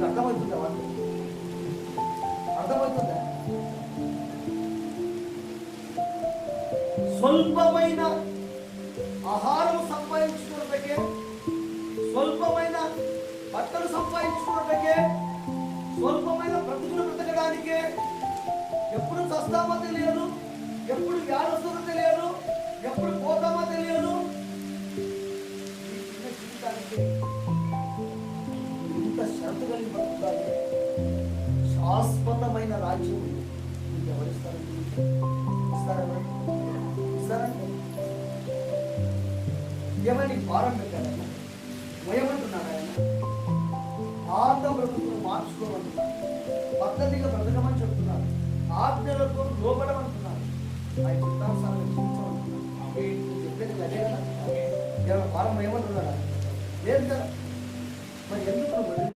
నీకు అర్థమవుతుందా వాళ్ళు? అర్థమవుతుందా? స్వల్పమైన ఆహారం సంపాదించుకున్నట్టుకే, స్వల్పమైన బట్టలు సంపాదించుకున్నట్టుకే, స్వల్పమైన బ్రతుకులు బ్రతకడానికే, ఎప్పుడు చస్తామో తెలియదు, ఎప్పుడు వ్యాధులు తెలియదు, ఎప్పుడు పోతామో తెలియదు. ఈ చిన్న జీవితానికి ఇంత శ్రద్ధ కలిగి బతుకుతారు. శాశ్వతమైన రాజ్యం మీకు ఎవరిస్తారండి? ఇస్తారండి? ఏమని భారం పెట్టాడైనా, భయమంటున్నాడు ఆయన. పాత బ్రతుకును మార్చుకోమంటున్నాడు, పద్ధతిగా బ్రతకమని చెప్తున్నారు, ఆజ్ఞలతో లోపడమంటున్నారు, ఆయన చిత్తానుసారంగా జీవించమంటున్నారు. చెప్పేది అదే కదా. భారం ఏమంటున్నాడా? లేదు కదా. మరి ఎందుకు